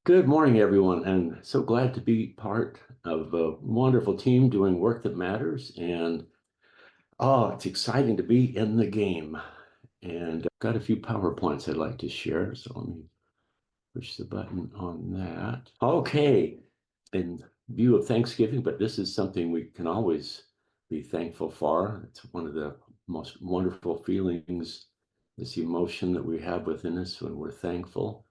Good morning, everyone, and so glad to be part of a wonderful team doing work that matters. And it's exciting to be in the game. And I've got a few PowerPoints I'd like to share. So let me push the button on that. Okay, in view of Thanksgiving, but this is something we can always be thankful for. It's one of the most wonderful feelings, this emotion that we have within us when we're thankful.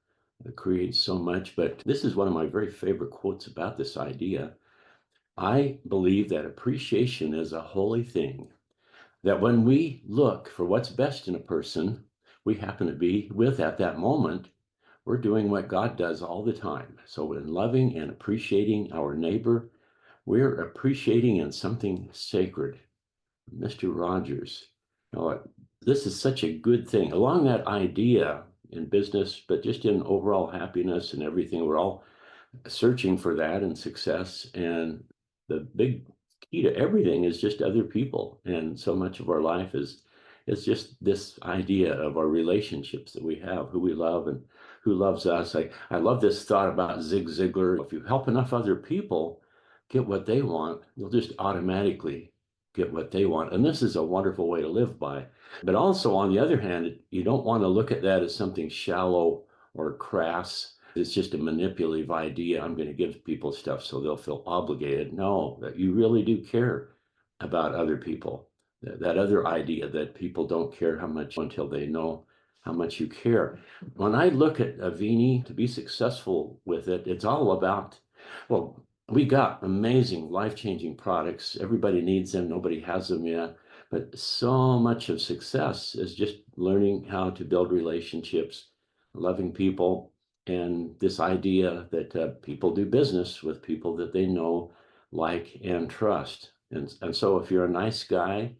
It creates so much. But this is one of my very favorite quotes about this idea. I believe that appreciation is a holy thing, that when we look for what's best in a person we happen to be with at that moment, we're doing what God does all the time. So in loving and appreciating our neighbor, we're appreciating in something sacred. Mr. Rogers, you know, this is such a good thing. Along that idea in business, but just in overall happiness and everything, we're all searching for that and success. And the big key to everything is just other people. And so much of our life is just this idea of our relationships that we have, who we love and who loves us. I love this thought about Zig Ziglar. If you help enough other people get what they want, you'll just automatically get what they want. And this is a wonderful way to live by. But also, on the other hand, you don't want to look at that as something shallow or crass. It's just a manipulative idea. I'm going to give people stuff so they'll feel obligated. No, that you really do care about other people. That other idea that people don't care how much until they know how much you care. When I look at Avini, to be successful with it, it's all about, well, we got amazing life-changing products. Everybody needs them. Nobody has them yet. But so much of success is just learning how to build relationships, loving people, and this idea that people do business with people that they know, like, and trust. And so if you're a nice guy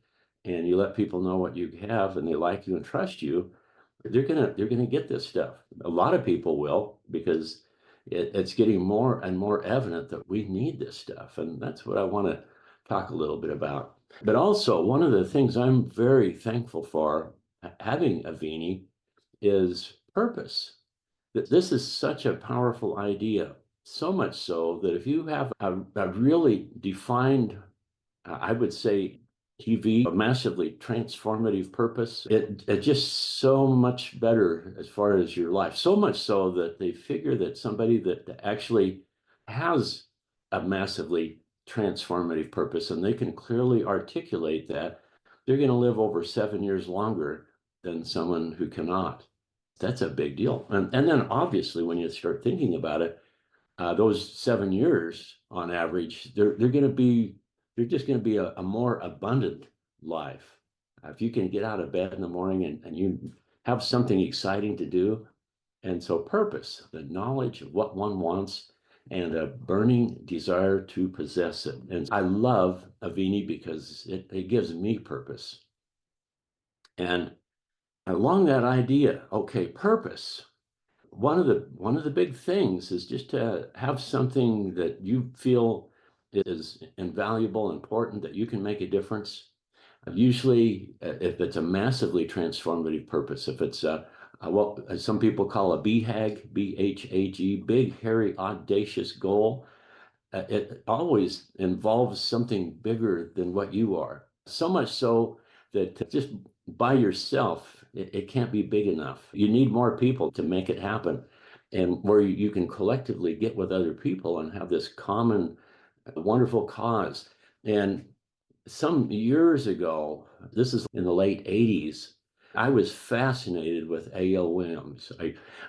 and you let people know what you have and they like you and trust you, they're gonna get this stuff. A lot of people will, because it's getting more and more evident that we need this stuff. And that's what I want to talk a little bit about. But also, one of the things I'm very thankful for having Avini is purpose. This is such a powerful idea, so much so that if you have a really defined, I would say, TV, a massively transformative purpose, it just so much better as far as your life. So much so that they figure that somebody that actually has a massively transformative purpose and they can clearly articulate that, they're going to live over 7 years longer than someone who cannot. That's a big deal. And then obviously, when you start thinking about it, those 7 years on average, they're just going to be a more abundant life. If you can get out of bed in the morning and you have something exciting to do. And so purpose, the knowledge of what one wants and a burning desire to possess it. And I love Avini because it gives me purpose. And along that idea, okay, purpose. One of the big things is just to have something that you feel is invaluable, important, that you can make a difference. Usually, if it's a massively transformative purpose, if it's what some people call a BHAG, BHAG, big, hairy, audacious goal, it always involves something bigger than what you are. So much so that just by yourself, it can't be big enough. You need more people to make it happen. And where you can collectively get with other people and have this common, wonderful cause. And some years ago, this is in the late 80s, I was fascinated with A.L. Williams.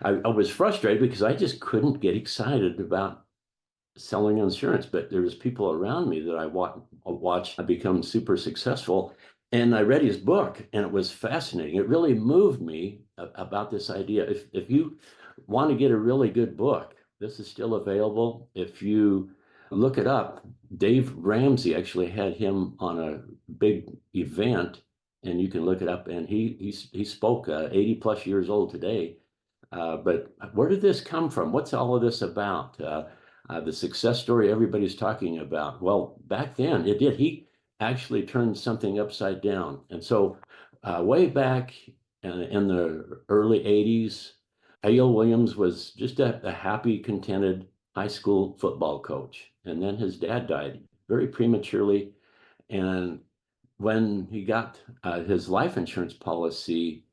I was frustrated because I just couldn't get excited about selling insurance, but there was people around me that I watched become super successful. And I read his book and it was fascinating. It really moved me about this idea. If you want to get a really good book, this is still available. If you look it up, Dave Ramsey actually had him on a big event, and you can look it up. And he spoke, 80 plus years old today. But where did this come from? What's all of this about? The success story everybody's talking about. Well, back then it did. He actually turned something upside down. And so way back in the early 80s, A.L. Williams was just a happy, contented high school football coach. And then his dad died very prematurely. And when he got his life insurance policy,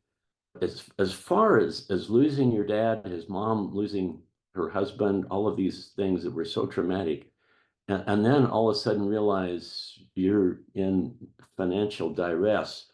as far as losing your dad, his mom losing her husband, all of these things that were so traumatic, and then all of a sudden realize you're in financial duress,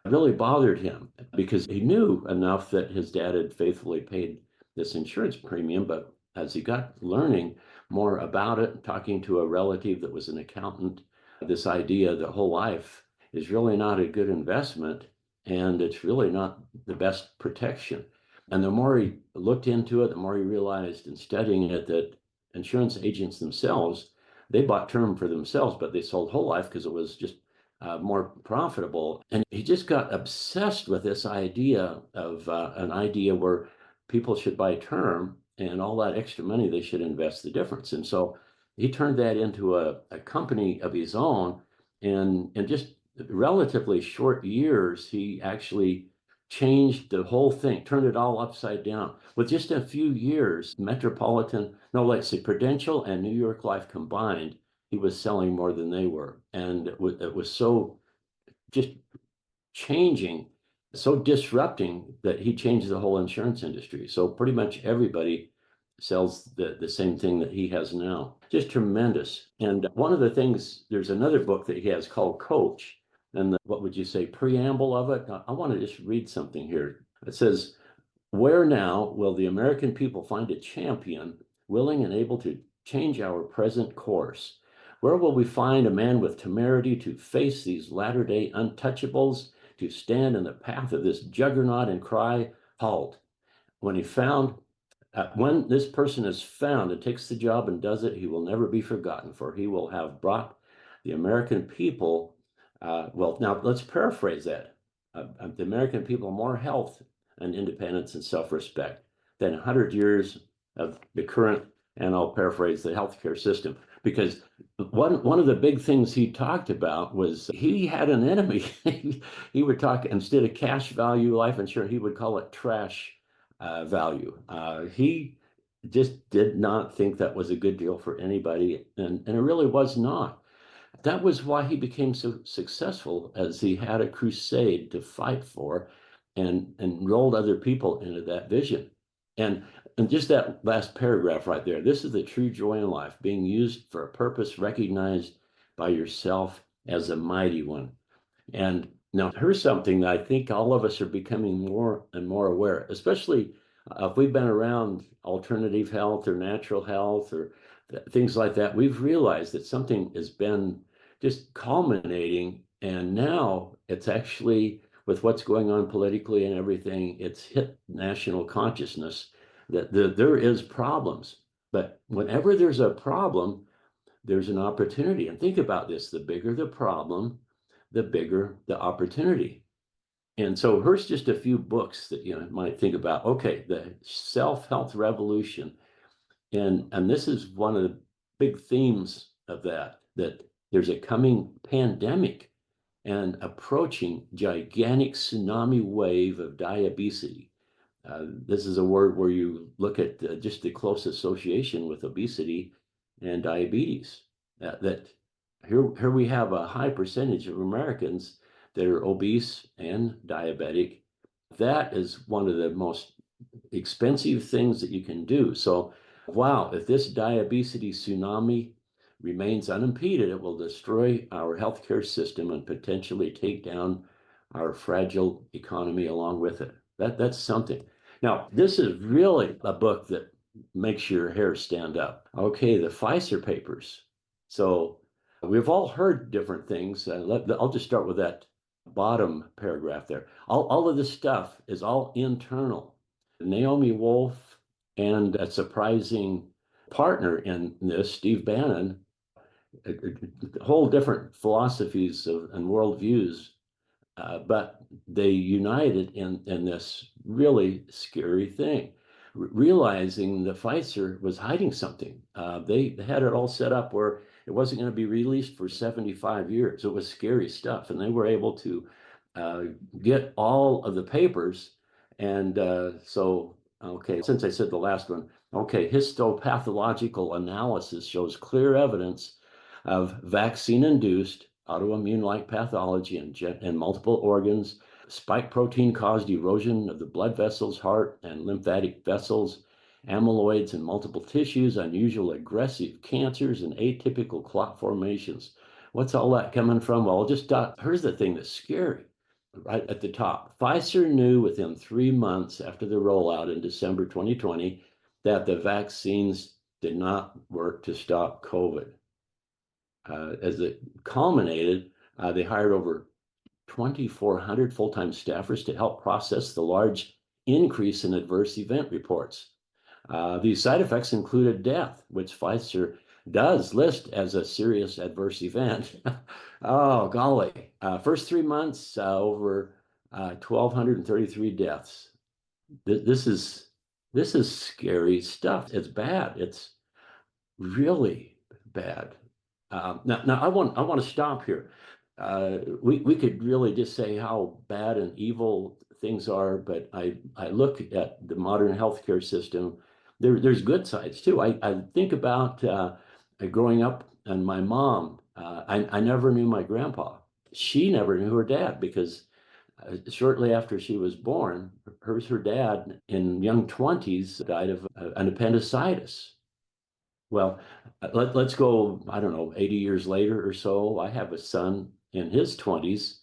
really bothered him because he knew enough that his dad had faithfully paid this insurance premium. But as he got learning more about it, talking to a relative that was an accountant, this idea that whole life is really not a good investment and it's really not the best protection. And the more he looked into it, the more he realized in studying it that insurance agents themselves, they bought term for themselves, but they sold whole life because it was just more profitable. And he just got obsessed with this idea of an idea where people should buy term and all that extra money, they should invest the difference. And so he turned that into a company of his own. And in just relatively short years, he actually changed the whole thing, turned it all upside down. With just a few years, Metropolitan, no, let's say Prudential and New York Life combined, he was selling more than they were. And it was so just changing, so disrupting that he changed the whole insurance industry. So pretty much everybody sells the same thing that he has now. Just tremendous. And one of the things, there's another book that he has called Coach. And what would you say, preamble of it? I want to just read something here. It says, where now will the American people find a champion willing and able to change our present course? Where will we find a man with temerity to face these latter-day untouchables, to stand in the path of this juggernaut and cry, halt? When this person is found and takes the job and does it, he will never be forgotten, for he will have brought the American people, well, now let's paraphrase that. The American people more health and independence and self-respect than 100 years of the current, and I'll paraphrase, the healthcare system. Because one of the big things he talked about was he had an enemy. He would talk, instead of cash value life insurance, he would call it trash value. He just did not think that was a good deal for anybody, and it really was not. That was why he became so successful, as he had a crusade to fight for and enrolled other people into that vision. And just that last paragraph right there, this is the true joy in life, being used for a purpose recognized by yourself as a mighty one. And now here's something that I think all of us are becoming more and more aware, especially if we've been around alternative health or natural health or things like that. We've realized that something has been just culminating, and now it's actually, with what's going on politically and everything, it's hit national consciousness that there is problems. But whenever there's a problem, there's an opportunity. And think about this, the bigger the problem, the bigger the opportunity. And so here's just a few books that you might think about. Okay, the self-help revolution. And this is one of the big themes of that there's a coming pandemic and approaching gigantic tsunami wave of diabetes. This is a word where you look at just the close association with obesity and diabetes. That here we have a high percentage of Americans that are obese and diabetic. That is one of the most expensive things that you can do. So, wow, if this diabetes tsunami remains unimpeded, it will destroy our healthcare system and potentially take down our fragile economy along with it. That's something. Now, this is really a book that makes your hair stand up. Okay, the Pfizer papers. So we've all heard different things. I'll just start with that bottom paragraph there. All of this stuff is all internal. Naomi Wolf and a surprising partner in this, Steve Bannon, whole different philosophies and worldviews, but they united in this really scary thing, realizing that Pfizer was hiding something. They had it all set up where it wasn't going to be released for 75 years. It was scary stuff, and they were able to get all of the papers. And so Okay, since I said the last one, okay, histopathological analysis shows clear evidence of vaccine-induced autoimmune-like pathology in multiple organs. Spike protein caused erosion of the blood vessels, heart, and lymphatic vessels, amyloids in multiple tissues, unusual aggressive cancers, and atypical clot formations. What's all that coming from? Well, here's the thing that's scary. Right at the top, Pfizer knew within 3 months after the rollout in December 2020 that the vaccines did not work to stop COVID. As it culminated, they hired over 2,400 full-time staffers to help process the large increase in adverse event reports. These side effects included death, which Pfizer does list as a serious adverse event. Oh, golly. First 3 months, over 1,233 deaths. This is scary stuff. It's bad. It's really bad. Now I want to stop here. We could really just say how bad and evil things are, but I look at the modern healthcare system. There's good sides too. I think about growing up and my mom. I never knew my grandpa. She never knew her dad because shortly after she was born, her dad in young 20s died of an appendicitis. Well, let's go, I don't know, 80 years later or so. I have a son in his 20s.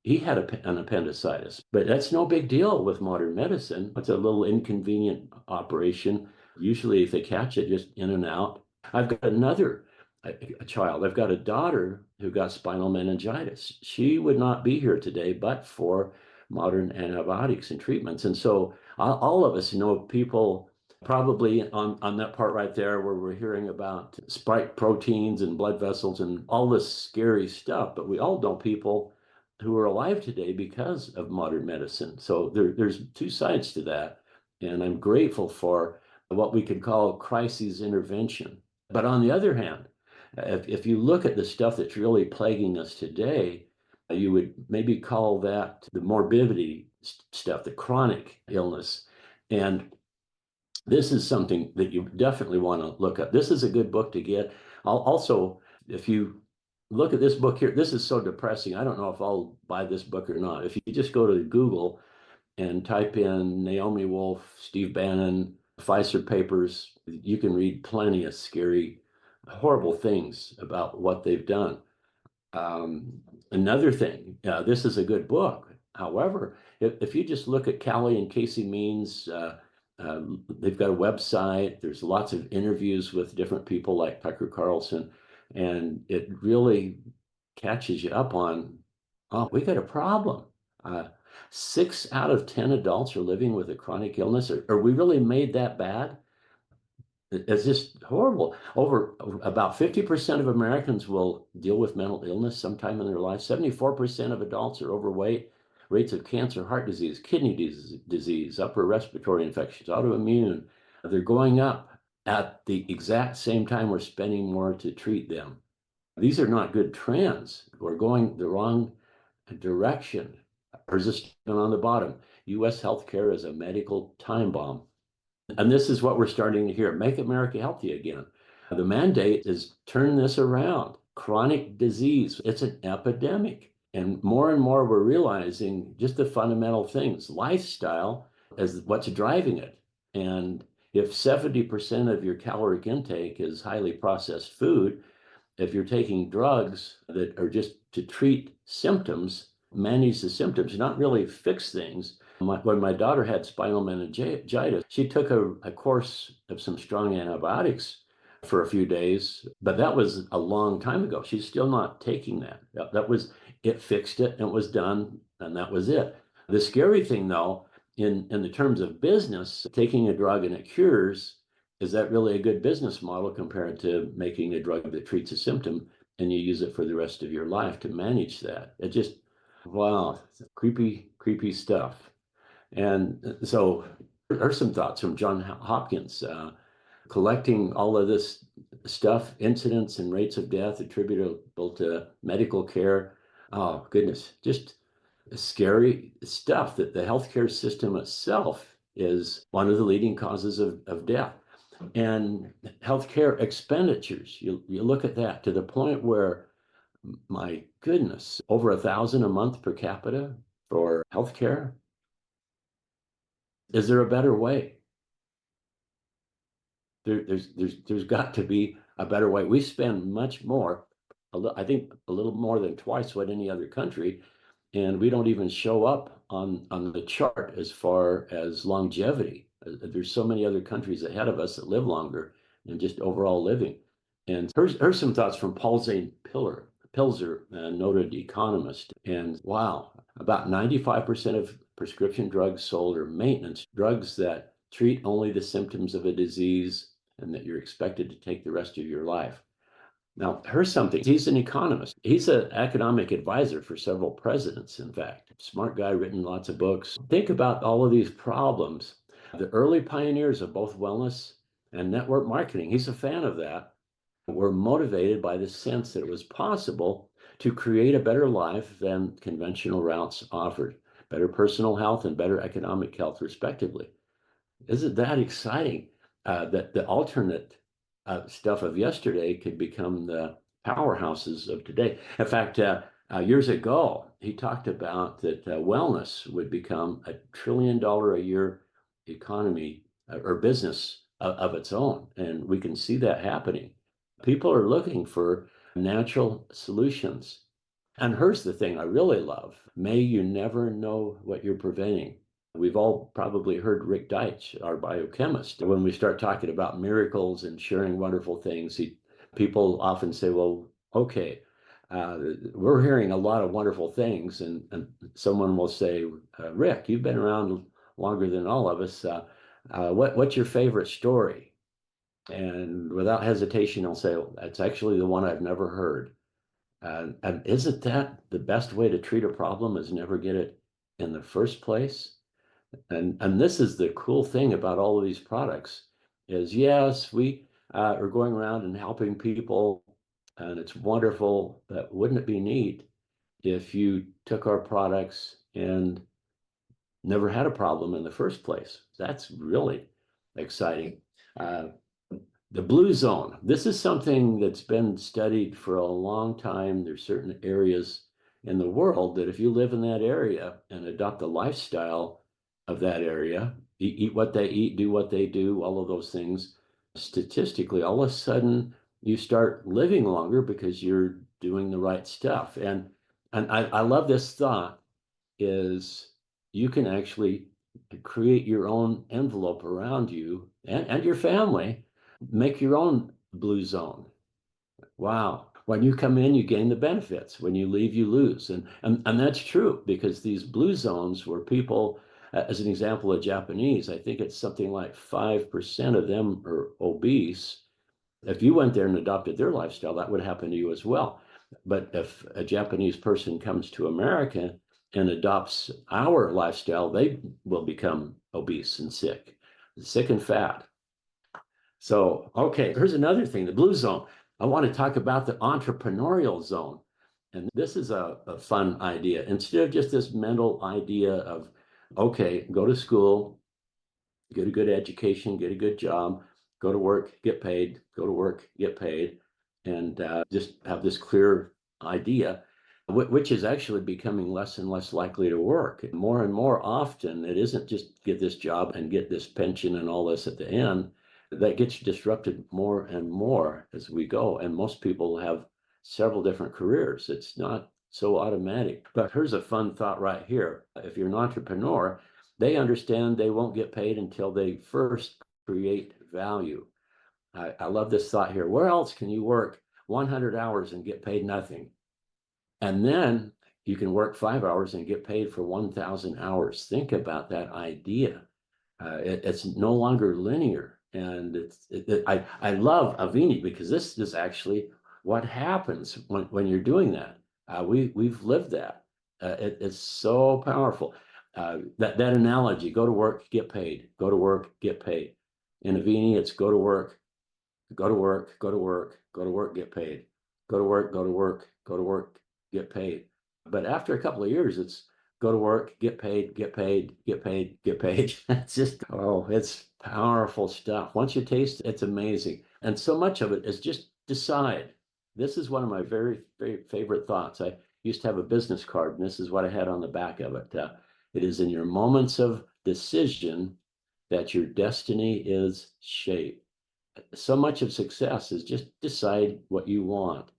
He had an appendicitis, but that's no big deal with modern medicine. It's a little inconvenient operation. Usually, if they catch it, just in and out. I've got a child. I've got a daughter who got spinal meningitis. She would not be here today but for modern antibiotics and treatments. And so all of us know people probably on that part right there where we're hearing about spike proteins and blood vessels and all this scary stuff, but we all know people who are alive today because of modern medicine. So there's two sides to that. And I'm grateful for what we could call crisis intervention. But on the other hand, if you look at the stuff that's really plaguing us today, you would maybe call that the morbidity stuff, the chronic illness. And this is something that you definitely want to look at. This is a good book to get. Also, if you look at this book here, this is so depressing. I don't know if I'll buy this book or not. If you just go to Google and type in Naomi Wolf, Steve Bannon, Pfizer papers, you can read plenty of scary, horrible things about what they've done. Another thing, this is a good book. However, if you just look at Callie and Casey Means, they've got a website. There's lots of interviews with different people like Tucker Carlson, and it really catches you up on, oh, we got a problem. 6 out of 10 adults are living with a chronic illness. Are we really made that bad? It's just horrible. About 50% of Americans will deal with mental illness sometime in their life. 74% of adults are overweight. Rates of cancer, heart disease, kidney disease, upper respiratory infections, autoimmune, they're going up at the exact same time we're spending more to treat them. These are not good trends. We're going the wrong direction. Persistent on the bottom. U.S. healthcare is a medical time bomb. And this is what we're starting to hear. Make America healthy again. The mandate is turn this around. Chronic disease, it's an epidemic. And more we're realizing just the fundamental things. Lifestyle is what's driving it. And if 70% of your caloric intake is highly processed food, if you're taking drugs that are just to treat symptoms, manage the symptoms, not really fix things. When my daughter had spinal meningitis, she took a course of some strong antibiotics for a few days, but that was a long time ago. She's still not taking that. It fixed it and it was done, and that was it. The scary thing, though, in the terms of business, taking a drug and it cures, is that really a good business model compared to making a drug that treats a symptom and you use it for the rest of your life to manage that? It just, wow, creepy stuff. And so there's some thoughts from John Hopkins, collecting all of this stuff, incidents and rates of death attributable to medical care. Oh, goodness, just scary stuff that the healthcare system itself is one of the leading causes of death. And healthcare expenditures, you look at that to the point where, my goodness, over $1,000 a month per capita for healthcare. Is there a better way? There's got to be a better way. We spend much more, I think a little more than twice what any other country, and we don't even show up on the chart as far as longevity. There's so many other countries ahead of us that live longer and just overall living. And here's some thoughts from Paul Zane Pilzer, a noted economist. And wow, about 95% of prescription drugs sold are maintenance drugs that treat only the symptoms of a disease and that you're expected to take the rest of your life. Now, here's something. He's an economist. He's an economic advisor for several presidents, in fact. Smart guy, written lots of books. Think about all of these problems. The early pioneers of both wellness and network marketing, he's a fan of that, were motivated by the sense that it was possible to create a better life than conventional routes offered, better personal health and better economic health, respectively. Isn't that exciting? That the alternate stuff of yesterday could become the powerhouses of today. In fact, years ago, he talked about that wellness would become $1 trillion a year economy or business of its own. And we can see that happening. People are looking for natural solutions. And here's the thing I really love. May you never know what you're preventing. We've all probably heard Rick Deitch, our biochemist. When we start talking about miracles and sharing wonderful things, people often say, well, okay, we're hearing a lot of wonderful things. And someone will say, Rick, you've been around longer than all of us. What's your favorite story? And without hesitation, I'll say, well, that's actually the one I've never heard. And isn't that the best way to treat a problem, is never get it in the first place? And this is the cool thing about all of these products is, yes, we are going around and helping people, and it's wonderful, but wouldn't it be neat if you took our products and never had a problem in the first place? That's really exciting. The blue zone, this is something that's been studied for a long time. There's certain areas in the world that if you live in that area and adopt the lifestyle of that area, eat what they eat, do what they do, all of those things, statistically, all of a sudden you start living longer because you're doing the right stuff. And I love this thought is you can actually create your own envelope around you and your family, make your own blue zone. Wow. When you come in, you gain the benefits. When you leave, you lose. And that's true, because these blue zones where people, as an example, of Japanese, I think it's something like 5% of them are obese. If you went there and adopted their lifestyle, that would happen to you as well. But if a Japanese person comes to America and adopts our lifestyle, they will become obese and sick and fat. So, okay, here's another thing, the blue zone. I want to talk about the entrepreneurial zone. And this is a fun idea. Instead of just this mental idea of, okay, go to school, get a good education, get a good job, go to work, get paid, go to work, get paid, and just have this clear idea, which is actually becoming less and less likely to work. More and more often, it isn't just get this job and get this pension and all this at the end. That gets disrupted more and more as we go. And most people have several different careers. It's not so automatic. But here's a fun thought right here. If you're an entrepreneur, they understand they won't get paid until they first create value. I love this thought here. Where else can you work 100 hours and get paid nothing? And then you can work 5 hours and get paid for 1,000 hours. Think about that idea. It's no longer linear. And I love Avini because this is actually what happens when you're doing that. We've lived that. It's so powerful. That analogy, go to work, get paid, go to work, get paid. In Avini, it's go to work, go to work, go to work, go to work, get paid, go to work, go to work, go to work, get paid. But after a couple of years, it's go to work, get paid, get paid, get paid, get paid. It's just, oh, it's powerful stuff. Once you taste it, it's amazing. And so much of it is just decide. This is one of my very, very favorite thoughts. I used to have a business card, and this is what I had on the back of it. It is in your moments of decision that your destiny is shaped. So much of success is just decide what you want.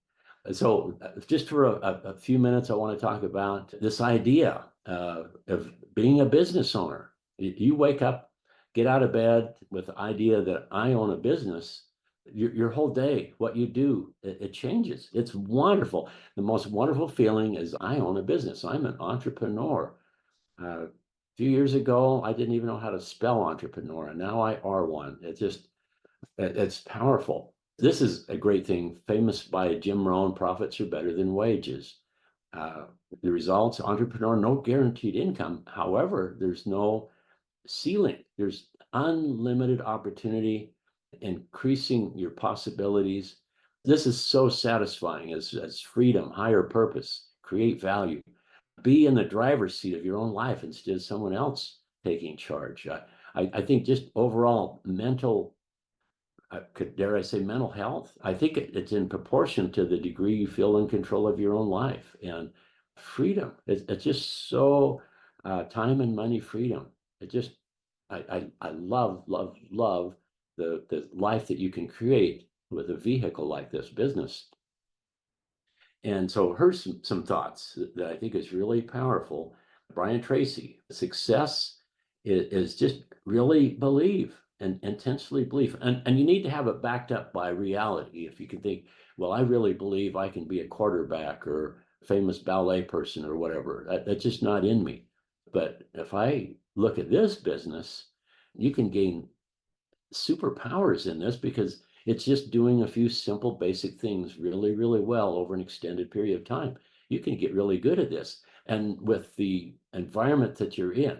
So just for a few minutes, I want to talk about this idea of being a business owner. You wake up, get out of bed with the idea that I own a business, your whole day, what you do, it changes. It's wonderful. The most wonderful feeling is I own a business. I'm an entrepreneur. A few years ago, I didn't even know how to spell entrepreneur, and now I are one. It's powerful. This is a great thing, famous by Jim Rohn, profits are better than wages. The results, entrepreneur, no guaranteed income. However, there's no ceiling. There's unlimited opportunity, increasing your possibilities. This is so satisfying as freedom, higher purpose, create value. Be in the driver's seat of your own life instead of someone else taking charge. I think just overall mental dare I say, mental health. I think it's in proportion to the degree you feel in control of your own life and freedom. It's just so time and money freedom. It just, I love, love, love the life that you can create with a vehicle like this business. And so here's some thoughts that I think is really powerful. Brian Tracy, success is just really believe and intensely believe. And you need to have it backed up by reality. If you can think, well, I really believe I can be a quarterback or famous ballet person or whatever. That's just not in me. But if I look at this business, you can gain superpowers in this because it's just doing a few simple basic things really, really well over an extended period of time. You can get really good at this. And with the environment that you're in,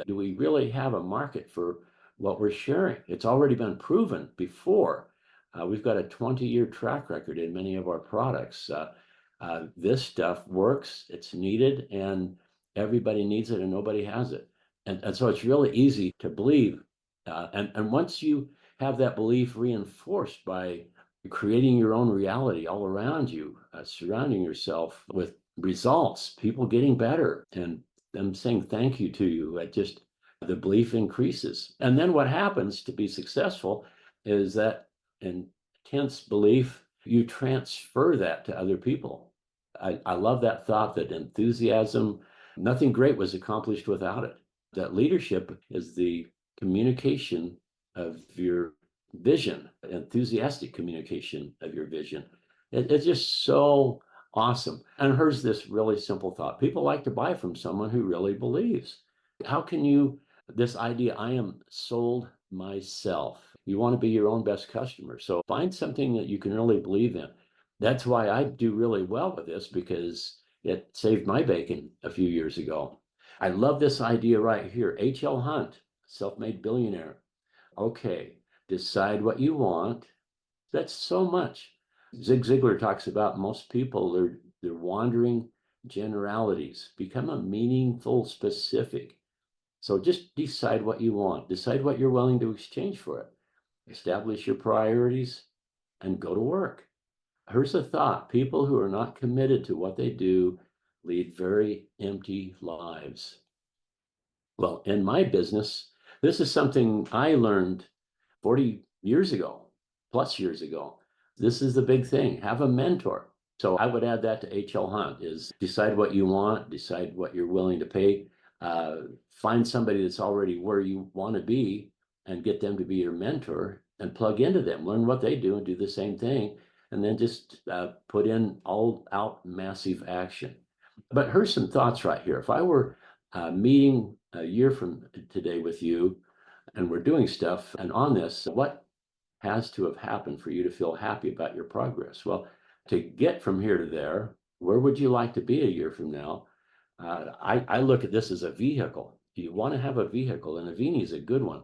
do we really have a market for what we're sharing? It's already been proven before. We've got a 20-year track record in many of our products. This stuff works, it's needed, and everybody needs it and nobody has it. And so it's really easy to believe. And once you have that belief reinforced by creating your own reality all around you, surrounding yourself with results, people getting better, and them saying thank you to you, just the belief increases. And then what happens to be successful is that intense belief, you transfer that to other people. I love that thought that enthusiasm, nothing great was accomplished without it. That leadership is the communication of your vision, enthusiastic communication of your vision. It's just so awesome. And here's this really simple thought. People like to buy from someone who really believes. How can you, this idea, I am sold myself. You want to be your own best customer. So find something that you can really believe in. That's why I do really well with this, because it saved my bacon a few years ago. I love this idea right here. H.L. Hunt, self-made billionaire. Okay, decide what you want. That's so much. Zig Ziglar talks about most people, they're wandering generalities. Become a meaningful specific. So just decide what you want. Decide what you're willing to exchange for it. Establish your priorities and go to work. Here's a thought. People who are not committed to what they do lead very empty lives. Well, in my business, this is something I learned 40 years ago, plus years ago. This is the big thing. Have a mentor. So I would add that to H.L. Hunt is decide what you want, decide what you're willing to pay, find somebody that's already where you want to be and get them to be your mentor and plug into them, learn what they do and do the same thing. And then just put in all out massive action. But here's some thoughts right here. If I were meeting a year from today with you and we're doing stuff and on this, what has to have happened for you to feel happy about your progress? Well, to get from here to there, where would you like to be a year from now? I look at this as a vehicle. You want to have a vehicle, and a Vini is a good one.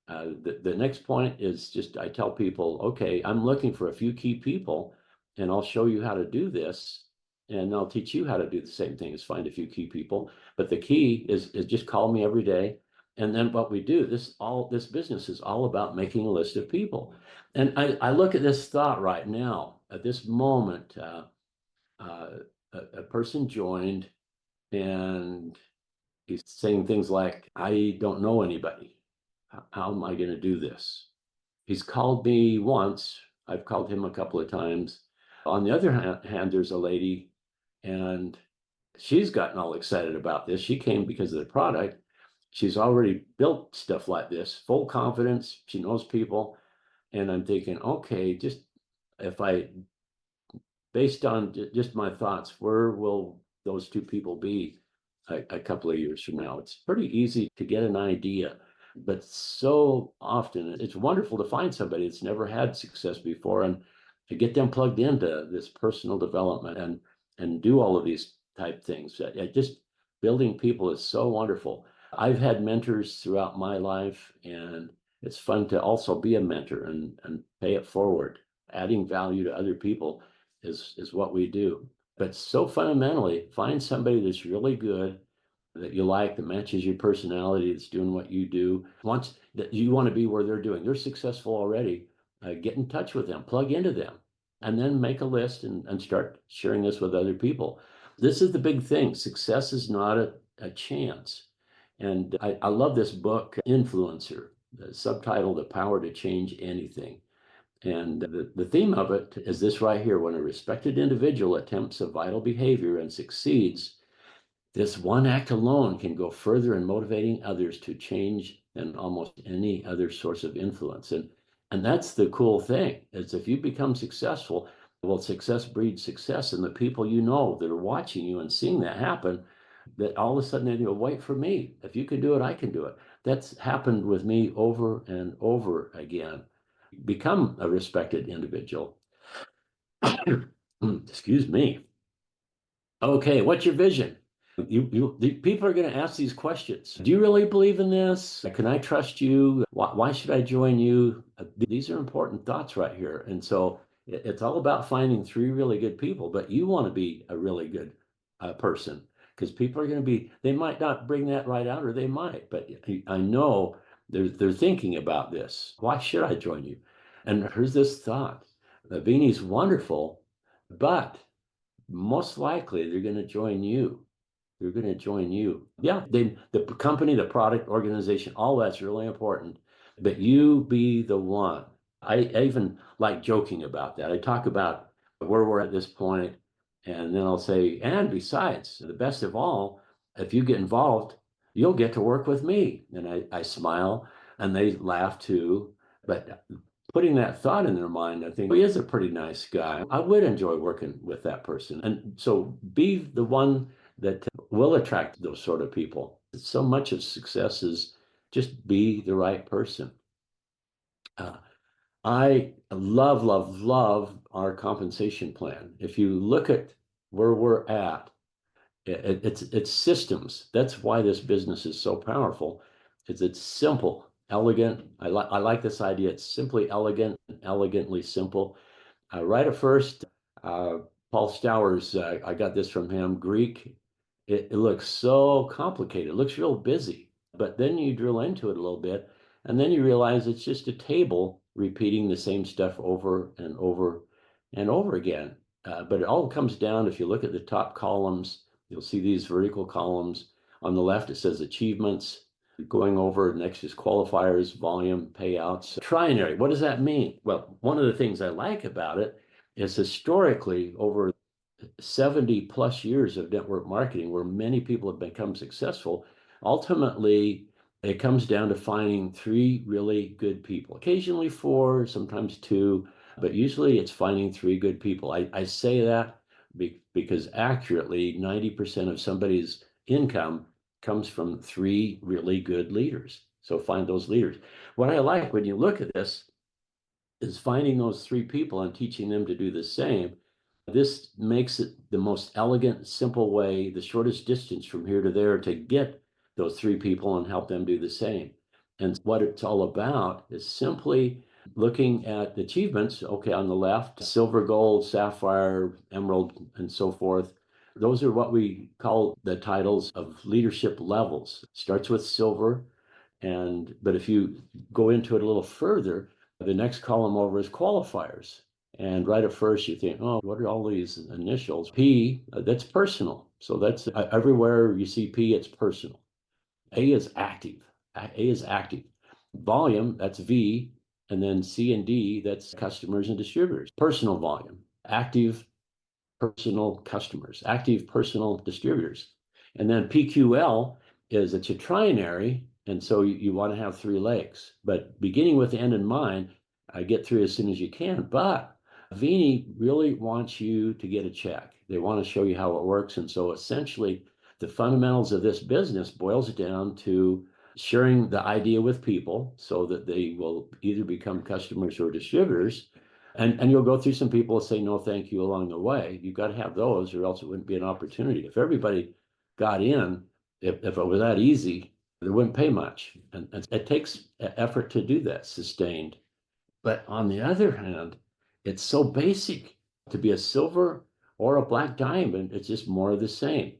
The next point is just, I tell people, okay, I'm looking for a few key people, and I'll show you how to do this. and I'll teach you how to do the same thing, is find a few key people. But the key is just call me every day. And then what we do, this business is all about making a list of people. And I look at this thought right now, at this moment, a person joined and he's saying things like, I don't know anybody. How am I going to do this? He's called me once. I've called him a couple of times. On the other hand, there's a lady, and she's gotten all excited about this. She came because of the product. She's already built stuff like this, full confidence. She knows people. And I'm thinking, okay, just if I, based on just my thoughts, where will those two people be a couple of years from now? It's pretty easy to get an idea, but so often it's wonderful to find somebody that's never had success before and to get them plugged into this personal development and do all of these type things. Just building people is so wonderful. I've had mentors throughout my life, and it's fun to also be a mentor and pay it forward. Adding value to other people is what we do. But so fundamentally, find somebody that's really good, that you like, that matches your personality, that's doing what you do. Once that you want to be where they're doing, they're successful already, get in touch with them, plug into them, and then make a list and start sharing this with other people. This is the big thing. Success is not a chance. And I love this book, Influencer, the subtitle, The Power to Change Anything. And the theme of it is this right here. When a respected individual attempts a vital behavior and succeeds, this one act alone can go further in motivating others to change than almost any other source of influence. And that's the cool thing, is if you become successful, well, success breeds success. And the people you know that are watching you and seeing that happen, that all of a sudden they go, wait for me. If you can do it, I can do it. That's happened with me over and over again. Become a respected individual. Excuse me. Okay, what's your vision? The people are going to ask these questions. Do you really believe in this? Can I trust you? Why should I join you? These are important thoughts right here. And so it's all about finding three really good people, but you want to be a really good person, because people are going to be, they might not bring that right out, or they might, but I know they're thinking about this. Why should I join you? And here's this thought. Vini's wonderful, but most likely they're going to join you. They're going to join you. Yeah, the company, the product, organization, all that's really important. But you be the one. I even like joking about that. I talk about where we're at this point, and then I'll say, and besides, the best of all, if you get involved, you'll get to work with me. And I smile, and they laugh too. But putting that thought in their mind, I think, he is a pretty nice guy. I would enjoy working with that person. And so be the one that will attract those sort of people. So much of success is just be the right person. I love, love, love our compensation plan. If you look at where we're at, it's systems. That's why this business is so powerful. It's simple, elegant. I like this idea. It's simply elegant, elegantly simple. Right at first, Paul Stowers, I got this from him, Greek. It looks so complicated. It looks real busy, but then you drill into it a little bit, and then you realize it's just a table repeating the same stuff over and over and over again. But it all comes down, if you look at the top columns, you'll see these vertical columns. On the left, it says achievements. Going over, next is qualifiers, volume, payouts. Trinary, what does that mean? Well, one of the things I like about it is historically, over 70 plus years of network marketing, where many people have become successful, ultimately, it comes down to finding three really good people, occasionally four, sometimes two, but usually it's finding three good people. I say that because accurately, 90% of somebody's income comes from three really good leaders. So find those leaders. What I like when you look at this is finding those three people and teaching them to do the same. This makes it the most elegant, simple way, the shortest distance from here to there, to get those three people and help them do the same. And what it's all about is simply looking at achievements. Okay, on the left, silver, gold, sapphire, emerald, and so forth. Those are what we call the titles of leadership levels. Starts with silver, but if you go into it a little further, the next column over is qualifiers. And right at first you think, oh, what are all these initials? P, that's personal. So that's everywhere you see P, it's personal. A is active. A is active. Volume, that's V. And then C and D, that's customers and distributors. Personal volume, active personal customers, active personal distributors. And then PQL is it's a trinary. And so you want to have three legs, but beginning with the end in mind, I get through as soon as you can. But Vini really wants you to get a check. They want to show you how it works. And so essentially, the fundamentals of this business boils down to sharing the idea with people so that they will either become customers or distributors. And you'll go through some people who say no thank you along the way. You've got to have those, or else it wouldn't be an opportunity. If everybody got in, if it was that easy, they wouldn't pay much. And it takes effort to do that, sustained. But on the other hand, it's so basic. To be a silver or a black diamond, it's just more of the same.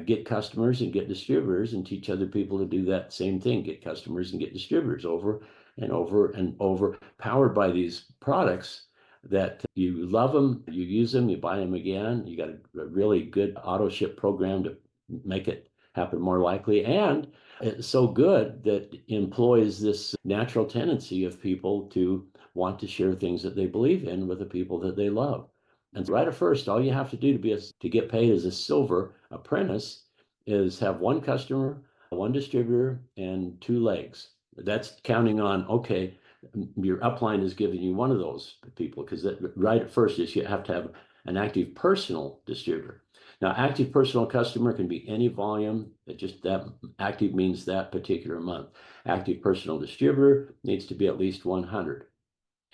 Get customers and get distributors and teach other people to do that same thing. Get customers and get distributors over and over and over, powered by these products that you love them, you use them, you buy them again. You got a really good auto ship program to make it happen more likely. And it's so good that employs this natural tendency of people to want to share things that they believe in with the people that they love. And right at first, all you have to do to get paid as a silver apprentice is have one customer, one distributor, and two legs. That's counting on, okay, your upline is giving you one of those people, because right at first is you have to have an active personal distributor. Now, active personal customer can be any volume. That active means that particular month. Active personal distributor needs to be at least 100.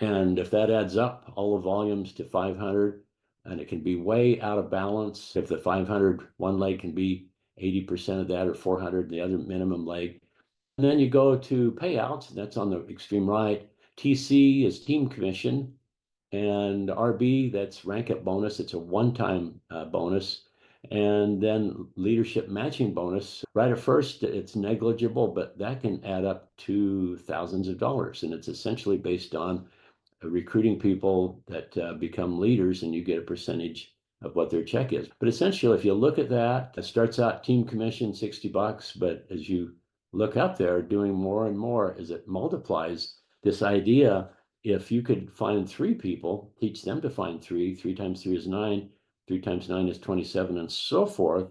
And if that adds up, all the volumes to 500, and it can be way out of balance. If the 500, one leg can be 80% of that, or 400, the other minimum leg. And then you go to payouts, and that's on the extreme right. TC is team commission, and RB, that's rank up bonus. It's a one-time bonus. And then leadership matching bonus. Right at first, it's negligible, but that can add up to thousands of dollars. And it's essentially based on recruiting people that become leaders, and you get a percentage of what their check is. But essentially, if you look at that, it starts out team commission, $60, but as you look up there, doing more and more as it multiplies, this idea, if you could find three people, teach them to find three times three is 9, 3 times 9 is 27, and so forth.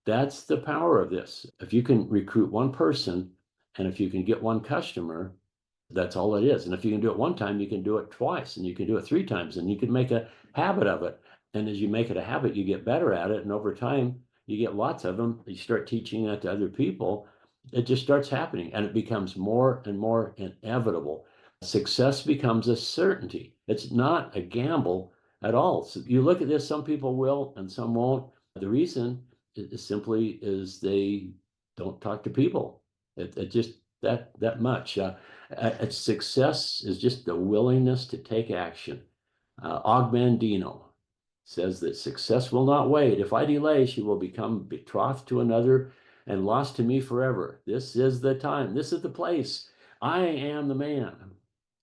That's the power of this. If you can recruit one person, and if you can get one customer, that's all it is. And if you can do it one time, you can do it twice, and you can do it 3 times, and you can make a habit of it. And as you make it a habit, you get better at it. And over time, you get lots of them. You start teaching that to other people. It just starts happening, and it becomes more and more inevitable. Success becomes a certainty. It's not a gamble at all. So you look at this, some people will and some won't. The reason is simply they don't talk to people. It just that much. Success is just the willingness to take action. Ogmandino says that success will not wait. If I delay, she will become betrothed to another and lost to me forever. This is the time. This is the place. I am the man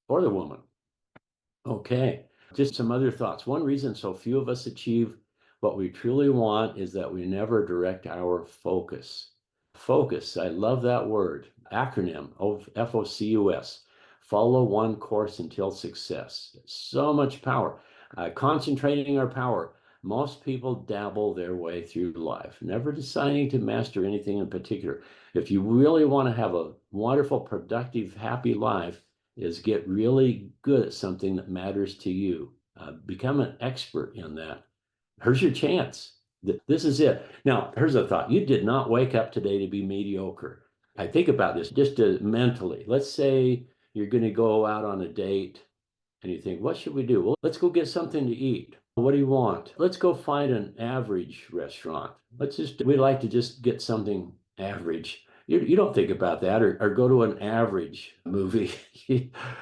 or the woman. Okay, just some other thoughts. One reason so few of us achieve what we truly want is that we never direct our focus. Focus, I love that word. Acronym of FOCUS. Follow one course until success. So much power. Concentrating our power. Most people dabble their way through life, never deciding to master anything in particular. If you really want to have a wonderful, productive, happy life, is get really good at something that matters to you. Become an expert in that. Here's your chance. This is it. Now, here's a thought. You did not wake up today to be mediocre. I think about this just mentally. Let's say you're going to go out on a date and you think, what should we do? Well, let's go get something to eat. What do you want? Let's go find an average restaurant. We'd like to just get something average. You don't think about that, or go to an average movie.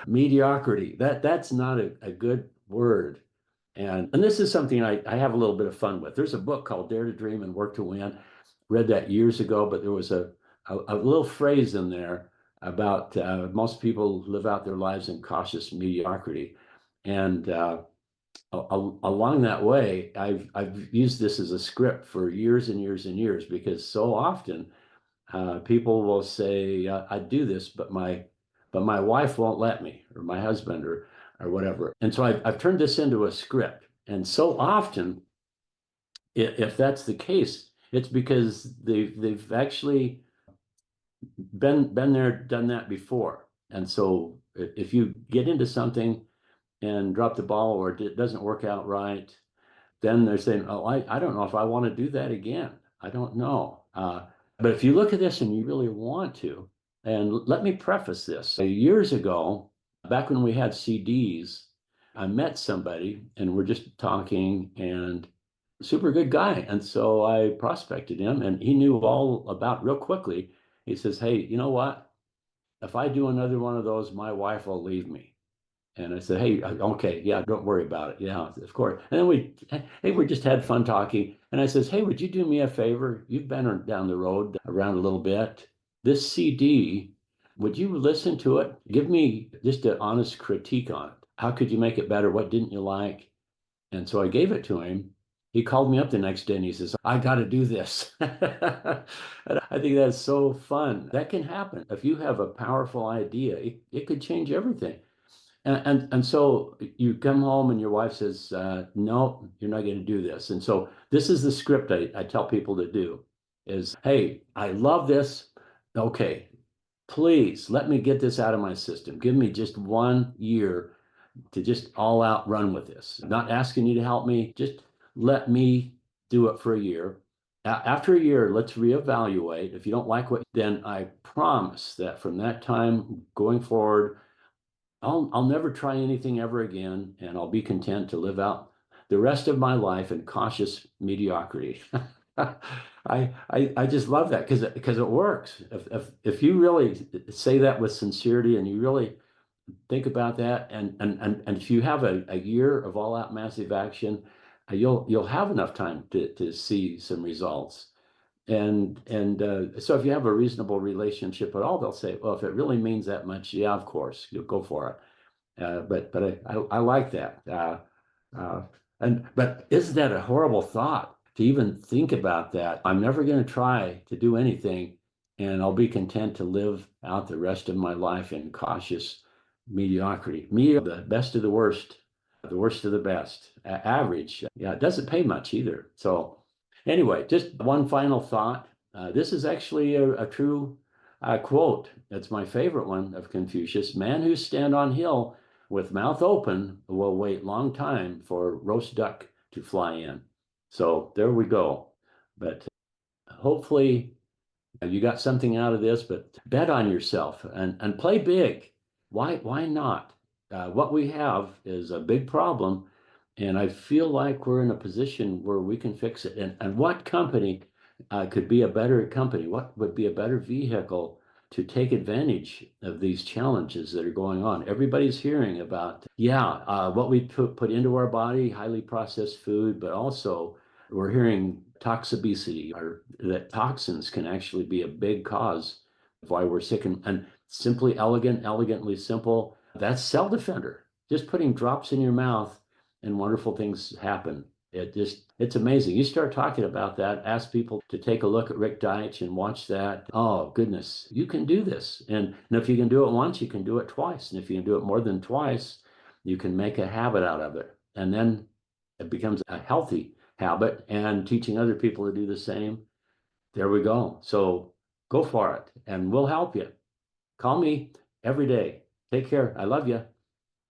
Mediocrity. That's not a good word. And this is something I have a little bit of fun with. There's a book called Dare to Dream and Work to Win. Read that years ago, but there was a little phrase in there about most people live out their lives in cautious mediocrity. And along that way, I've used this as a script for years and years and years, because so often people will say, I do this, but my wife won't let me, or my husband, or whatever. And so I've turned this into a script. And so often, if that's the case, it's because they've actually been there, done that before. And so if you get into something and drop the ball, or it doesn't work out right, then they're saying, oh, I don't know if I want to do that again. I don't know. But if you look at this and you really want to, and let me preface this. Years ago, back when we had CDs, I met somebody and we're just talking, and super good guy. And so I prospected him, and he knew all about real quickly. He says, hey, you know what? If I do another one of those, my wife will leave me. And I said, hey, okay, yeah, don't worry about it. Yeah, of course. And then we just had fun talking. And I says, hey, would you do me a favor? You've been down the road around a little bit. This CD, would you listen to it? Give me just an honest critique on it. How could you make it better? What didn't you like? And so I gave it to him. He called me up the next day and he says, I got to do this. And I think that's so fun. That can happen. If you have a powerful idea, it could change everything. And so you come home and your wife says, no, you're not going to do this. And so this is the script I tell people to do is, hey, I love this. Okay, please let me get this out of my system. Give me just 1 year to just all out run with this. I'm not asking you to help me. Just let me do it for a year. After a year, let's reevaluate. If you don't like what, then I promise that from that time going forward, I'll never try anything ever again, and I'll be content to live out the rest of my life in cautious mediocrity. I just love that because it works. If you really say that with sincerity, and you really think about that, and if you have a year of all out massive action, you'll have enough time to see some results. And so if you have a reasonable relationship at all, they'll say, well, if it really means that much, yeah, of course, you'll go for it. But I like that. Uh, but isn't that a horrible thought to even think about that? I'm never going to try to do anything, and I'll be content to live out the rest of my life in cautious mediocrity. Me, the best of the worst of the best, average. Yeah, it doesn't pay much either. So anyway, just one final thought. This is actually a true quote. It's my favorite one of Confucius. Man who stand on hill with mouth open will wait long time for roast duck to fly in. So there we go. But hopefully you got something out of this, but bet on yourself and play big. Why not? What we have is a big problem, and I feel like we're in a position where we can fix it. And what company could be a better company? What would be a better vehicle to take advantage of these challenges that are going on? Everybody's hearing about, what we put into our body, highly processed food, but also we're hearing toxobesity, or that toxins can actually be a big cause of why we're sick. And simply elegantly simple, that's Cell Defender. Just putting drops in your mouth and wonderful things happen. It's amazing. You start talking about that, ask people to take a look at Rick Deitch and watch that. Oh, goodness, you can do this. And if you can do it once, you can do it twice. And if you can do it more than twice, you can make a habit out of it. And then it becomes a healthy habit, and teaching other people to do the same. There we go. So go for it, and we'll help you. Call me every day. Take care. I love you.